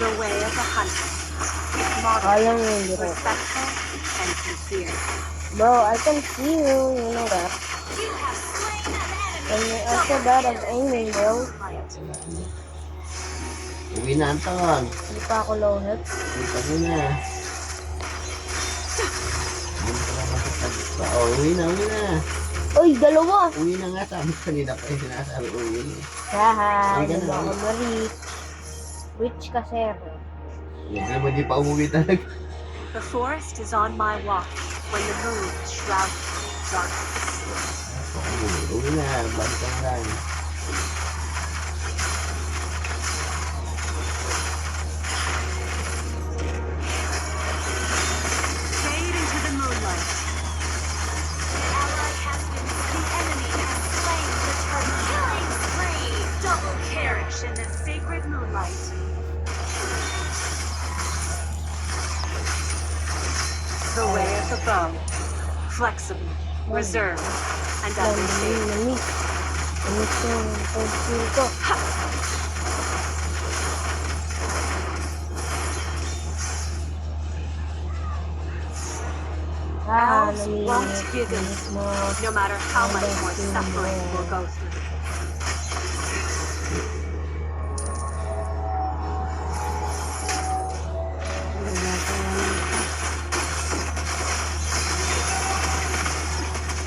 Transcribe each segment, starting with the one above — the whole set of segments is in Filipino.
The way of a hunter. Alam mo hindi ko. Respectful and sincere. Bro, I can see you. You know that. And you're also bad at aiming, bro. Uwi na, Anton. Hindi pa ako low health. Uwi ka muna. Uwi na, uwi na. Uy, dalawa! Uwi na nga, sabi kanina pa yung sinasabi uwi. Haha, Uwi ka hindi na. ako ma-reach. Reach kasi. Hindi naman di pa umuwi talaga. The forest is on my watch when the moon is shrouded in darkness. Uwi na, balik ka na lang. Fade into the moonlight. The enemy has slain the turtle. Killing spree! Double perish in the sacred moonlight. The way of the bow. Flexible, reserved, and unsafe. Namiss. Namiss yung pag-feel ko. Elves namiss. won't give in, Namiss mo. no matter how much more suffering we'll go through.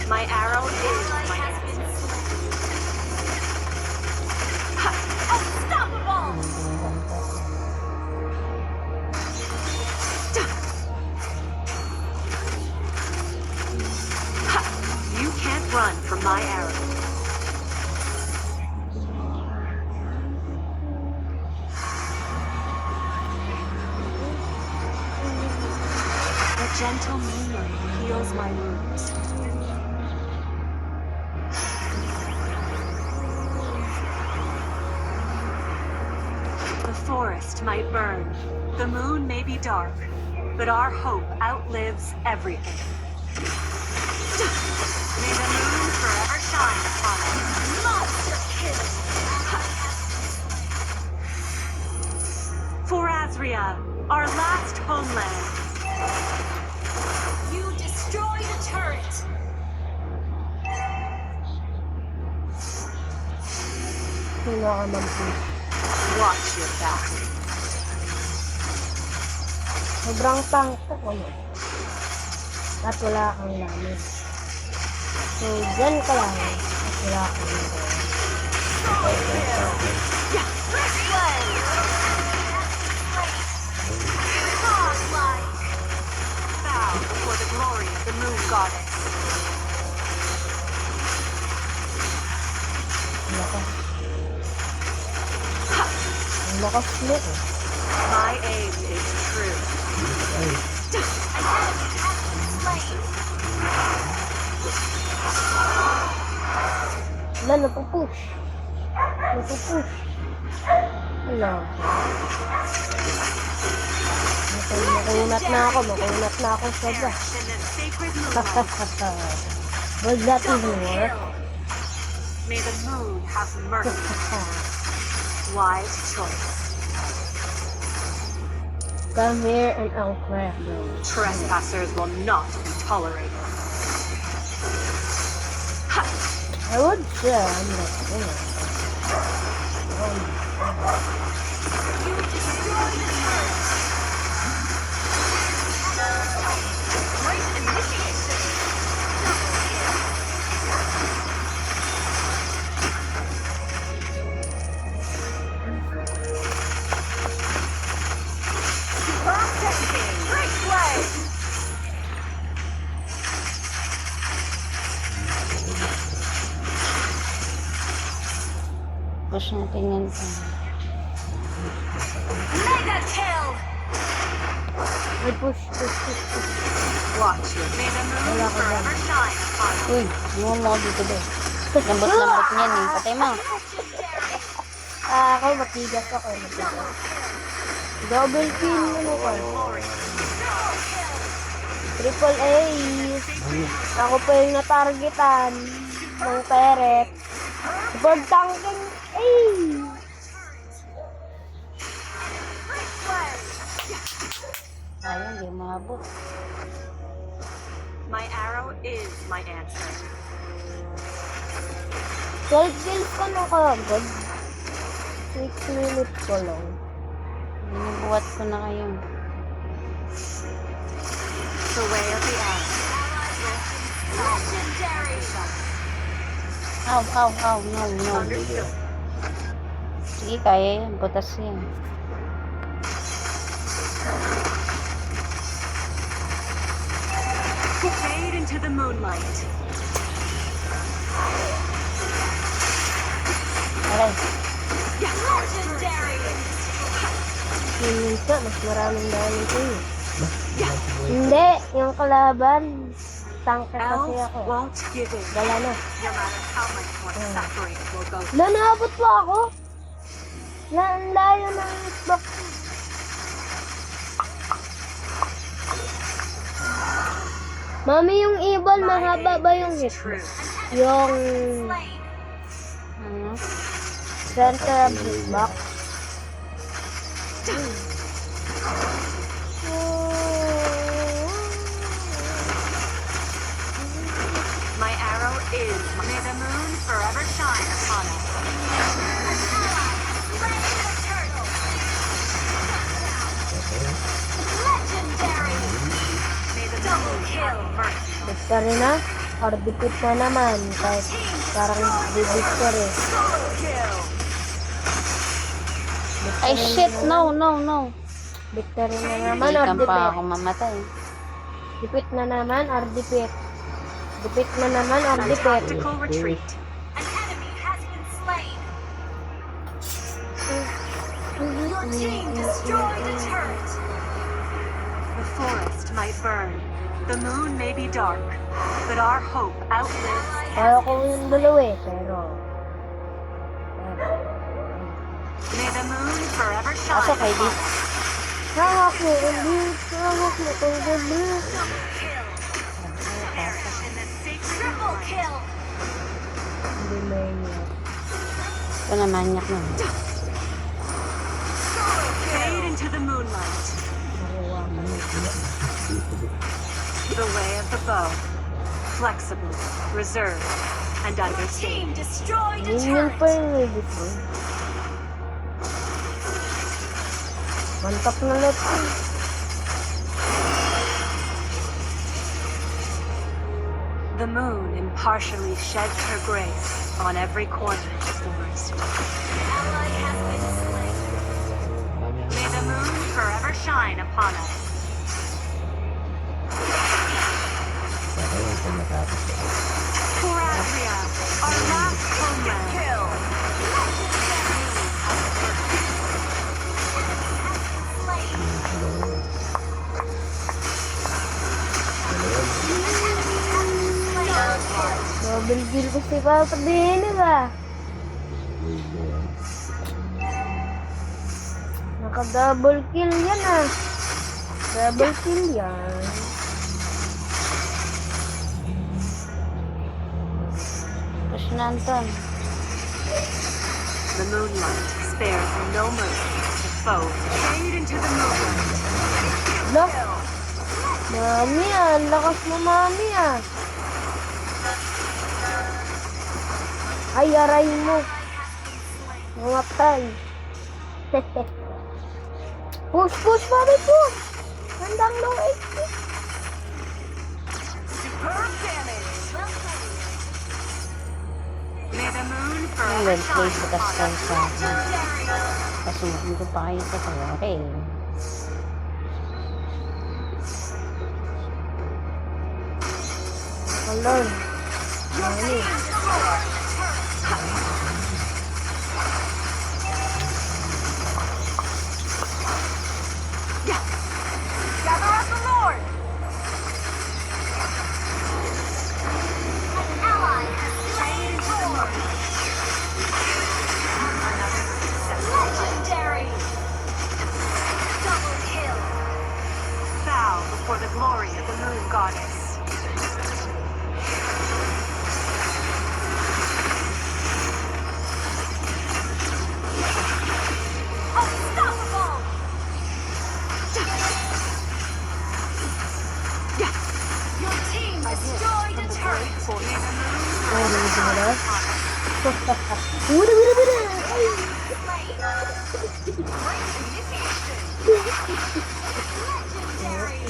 My arrow is my enemy. Unstoppable! You can't run from my arrow. The gentle moonlight heals my wounds. The forest might burn, the moon may be dark, but our hope outlives everything. May the moon forever shine upon us. Monster kill! For Azria, our last homeland. You destroyed a turret! Sino ka mag-push? Watch your back. Sobrang tank ko ano. At wala kang lamin. So, dyan ka lang. At wala kang lamin. Bow before the glory of the moon goddess. Ang lakas. Ang lakas mo eh. My aim is true. Wala, napupush. Napupush. Wala. Makunat na ako. Makunat na ako sobra. Perish in the sacred moonlight. Will that even work? May the moon have mercy. Wise choice. Come here and I'll crack them. Trespassers will not be tolerated. I would say I'm not winner. You destroyed the turret. Great initiation. Superb technique. Great play. Push natin yan sa... Mega kill. Ay, push. Watch your may the moon Wala ko forever shine upon us. Uy, buwan mo ako dito ba? Lambot-lambot niyan eh. Patay mo. Ako, matigas ako. Matigas. Double kill mo ko. Triple A. Ako pa yung natargetan ng peret. Bird tanking A. Sayang, di umabot. My arrow is my answer. 12 kills ka na kagad. 6 minutes ko lang. Binubuhat ko na kayo. The way of the arrow. Legendary. Ow, ow, ow. No, no. Understood. Sige, kaya yan. Butas yan. Fade into the moonlight. Aray. Legendary. Minsan, mas maraming damage ko eh. Hindi, yung kalaban. Tanker kasi Elves ako. won't give in, Wala na. no matter how much more suffering will go. Wala, naabot pa ako. Ang layo ng hitbox. Mami, yung ibon, mahaba ba yung Is hitbox? true. Yung Ano? center of hitbox. My arrow is. May the moon forever shine upon us. Legendary. May the moon kill mercy. Victory na? Or defeat na naman? Kahit parang di victory. Kill. Ay, shit. No, no, no. Victory na naman or Ikan pa defeat? ako mamatay. Defeat na naman or defeat? Defeat na naman or defeat? Tactical retreat. An enemy has been slain. Your team destroyed a turret. The forest might burn. The moon may be dark, but our hope outlives. Kaya ko yung dalawa eh, pero... May the moon forever shine Pasok kay upon Di. us. Hawak mo, hindi. Hawak mo, kung gabi. Perish in the sacred triple kill. Hindi may niya. Ito na, manyak na. Fade into the moonlight. Nakuha mo. The way of the bow. Flexible, reserved, and understated. Destroyed Yun pa yung edit mo. Mantap na let's see. The moon impartially sheds her grace on every corner of the forest. May the moon forever shine upon us. Corazia, our last homeland. Kill. Double kill ko si Papa Dinig ah. Naka-double kill yan ah. Double kill yan. Push na, Anton. The moonlight spares no mercy to foe. Fade into the moonlight. Look. Mami ah, ang lakas mo mami ah. Ay, aray mo. Mamatay. Push, push, mami, push. Handang low HP. Superb damage. May the moon Ang forever well played, shine butas upon tayo us. sa akin. Pasukin ko pa kayo sa kawari. Alon. Mami. Gather up the Lord. An ally has slain into the moonlight. Legendary. Double kill. Bow before the glory of the moon goddess. Unstoppable. Wala, wala, wala. Ay. Legendary.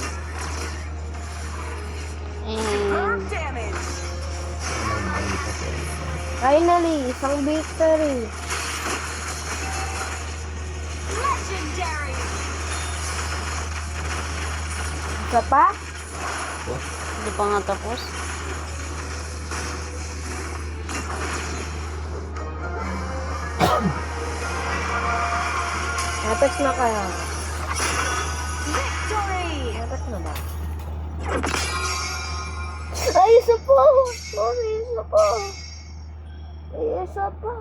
And Superb damage. Finally, isang victory. Legendary. Isa pa? hindi pa nga tapos. Tapos na kaya. Victory. Tapos na ba? Ay, isa pa! Sorry, isa pa. Ay, isa pa.